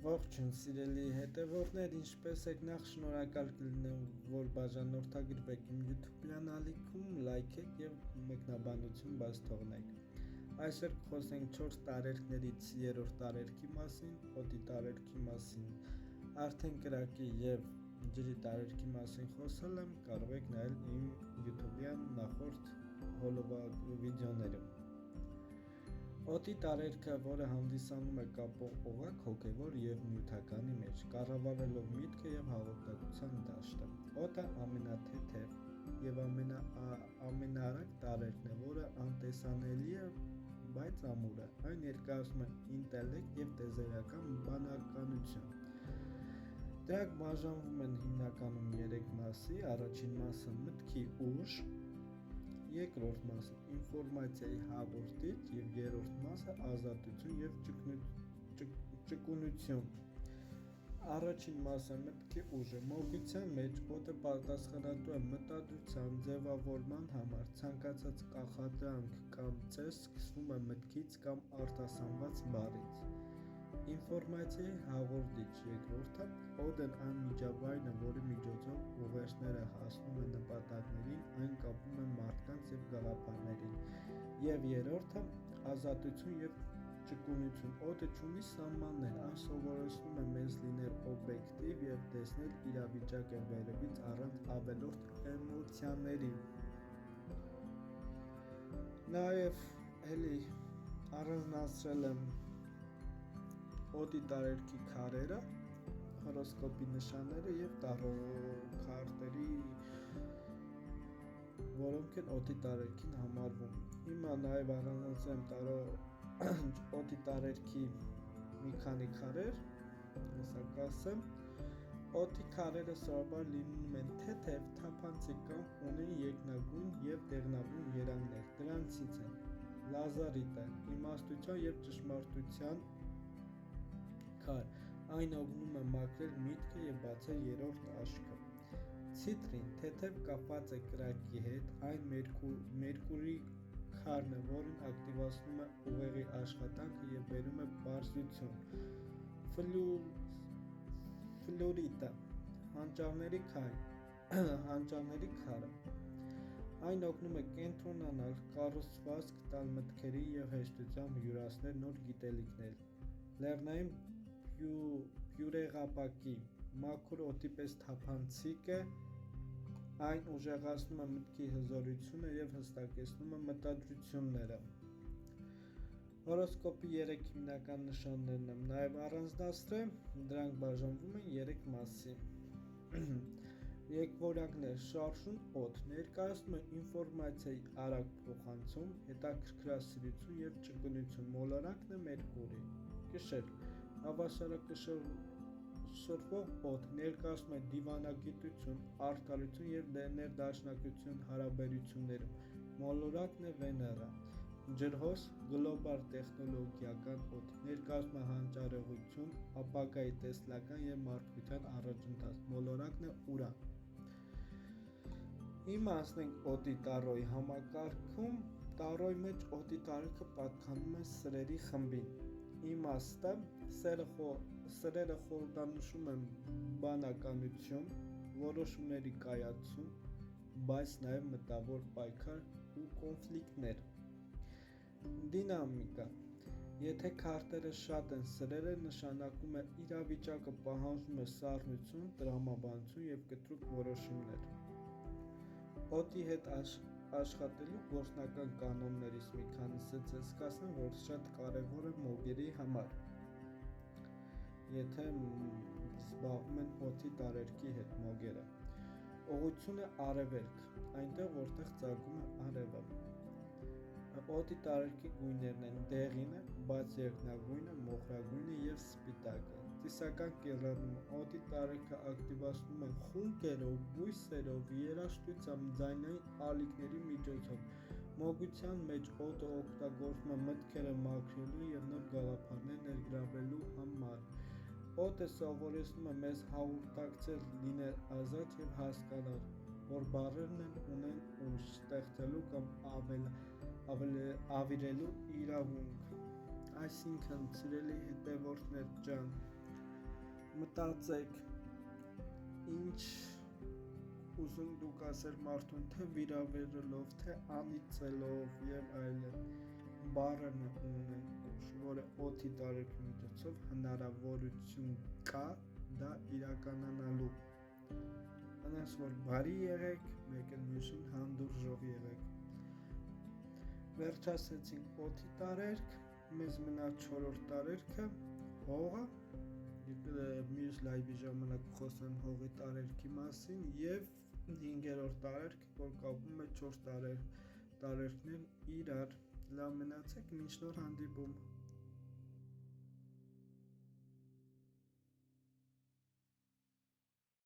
Ողջույն սիրելի հետևորդներ, ինչպես եք, նախ շնորհակալ կլինեմ, որ բաժանորդագրվեք իմ YouTube-յան ալիքում, լայքեք եւ մեկնաբանություն բաց թողնեք։ Այսօր կխոսենք 4 տարերքներից 3-րդ տարերքի մասին, օդի տարերքի մասին, արդեն կրակի եւ ջրի տարերքի մասին խոսել եմ, կարող եք նայել իմ YouTube-յան նախորդ վիդեոները։ Օդի տարերքը, որը հանդիսանում է կապող օղակ հոգևոր և նյութականի մեջ, կառավարելով միտքը և հաղորդակցության դաշտը։ Օդը ամենաթեթև և ամենաարագ տարերքն է, որը անտեսանելի է, բայց ամուր է։ Այն ներկայացնում է ինտելեկտ և տիեզերական բանականություն։ Դրանք բաժանվում են հիմնականում 3 մասի. առաջին մասը մտքի ուժ, երկրորդ մասը ինֆորմացիայի հաղորդիչ և երրորդ մասը ազատություն և ճկունություն։ Առաջին մասը մտքի ուժը։ Մոգության մեջ օդը պատասխանատու է մտադրության ձևավորման համար։ Ցանկացած կանխադրանք կամ ծես սկսվում է մտքից կամ արտասանված բառից։ Ինֆորմացիայի հաղորդիչ երկրորդը։ Օդն այն միջավայրն է, որի միջոցով ուղերձները հասնում են նպատակներին, այն կապում է մարդկանց և գաղափարներին։ Եվ երրորդը ազատություն և ճկունություն։ Օդը չունի սահմաններ, այն սովորեցնում է մեզ լինել օբյեկտիվ և տեսնել իրավիճակը վերևից առանց ավելորդ էմոցիաների։ Նաև առանձնացրել եմ օդի տարերքի քարերը, հորոսկոպի նշանները և տարո քարտերի, որոնք են օդի տարերքին համարվում։ Հիմա նաև առանձնացրել եմ օդի տարերքի մի քանի քարեր, հեսա կասեմ։ Օդի քարերը սովորաբար լինում են թեթև, թափանցիկ կամ ունեն երկնագույն և դեղնավուն երանգներ։ Դրանցից են լազարիտը, իմաստության և ճշմարտության քար, այն օգնում է մաքրել միտքը և բացել երրորդ աշկը։ Ցիտրին, թեթև, կապված է կրակի հետ, այն մերկուրի քարն է, որն ակտիվացնում է ուղեղի աշխատանքը և բերում է պարզություն։ Ֆլորիտը, հանճարների քարը, այն օգնում է կենտրոնանալ, կառուցվածք տալ մտքերի և հեշտությամբ յուրացնել նոր գիտելիքներ։ Լեռնային բյուրեղապակի, մաքուր օդի պես թափանցիկ է, այն ուժեղացնում է մտքի հզորությունը և հստակեցնում է մտադրությունները։ Հորոսկոպի 3 հիմնական նշաններն եմ նաև առանձնացրել, դրանք բաժանվում են 3 մասի։ Եղբորակներ, շարժուն օդ, ներկայացնում է ինֆորմացիայի արագ փոխանցում, հետաքրքրասիրություն և ճկունություն, մոլորակն է Մերկուրի։ Կշեռ, հավասարակշռվող օդ, ներկայացնում է դիվանագիտություն, առկալություն և ներդաշնակություն հարաբերություններում, մոլորակն է Վեներա։ Ջրհոս, գլոբալ տեխնոլոգիական օդ, ներկայացնում է հանճարեղություն, ապագայի տեսլական և մարդկության առաջընթաց, մոլորակն է Ուրան։ Հիմա անցնենք օդի տառոյի համակարգում։ Տառոյի մեջ օդի տարերքը պատկանում են սրերի խմբին։ Իմաստը, սրերը խորհրդանշում են բանականություն, որոշումների կայացում, բայց նաև մտավոր պայքար ու կոնֆլիկտներ։ Դինամիկա, եթե քարտերը շատ են, սրերը նշանակում է իրավիճակը պահանջում է սառնություն, տրամաբանություն և կտրուկ որոշումներ։ Օդի հետ աշխատելու գործնական կանոններից մի քանիսը ձեզ կասեմ, որ շատ կարևոր է մոգերի համար, եթե զբաղվում են օդի տարերքի հետ մոգերը։ Ուղղությունը արևելք, այնտեղ որտեղ ծագում է արևը։ Օդի տարերքի գույներն են դեղինը, բաց երկնագույնը, մոխրագույնը և սպիտակը։ Ծիսական կիրառումը, օդի տարերքը ակտիվացնում են խունկերով, բույսերով, երաժշտությամբ, ձայնային ալիքների միջոցով։ Մոգության մեջ օդը օգտագործվում է մտքերը մաքրելու և նոր գաղափարներ ներգրավելու համար։ Օդը սովորեցնում է մեզ հաղորդակցել, լինել ազատ և հասկանալ, որ բառերն ունեն ուժ ստեղծելու կամ ավիրելու իրավունք։ Այսինքն, սիրելի հետևորդներ ջան, մտածեք ինչ ուզում դուք ասել մարդուն, թե վիրավորելով, թե անիծելով եւ այլն, բառը ունենք, որը օդի տարերքի միջոցով հնարավորություն կա դա իրականանալու։ Այնպես որ բարի եղեք, մեկը մյուսին հանդուրժող եղեք։ Վերջացրեցինք օդի տարերք, մեզ մնաց 4-րդ տարերքը, հողը, մյուս լայվի ժամանակ խոսեմ հողի տարերքի մասին եւ 5-րդ տարերքը, որ կապում է 4 տարերքներն իրար։ Լավ մնացեք, մինչ նոր հանդիպում։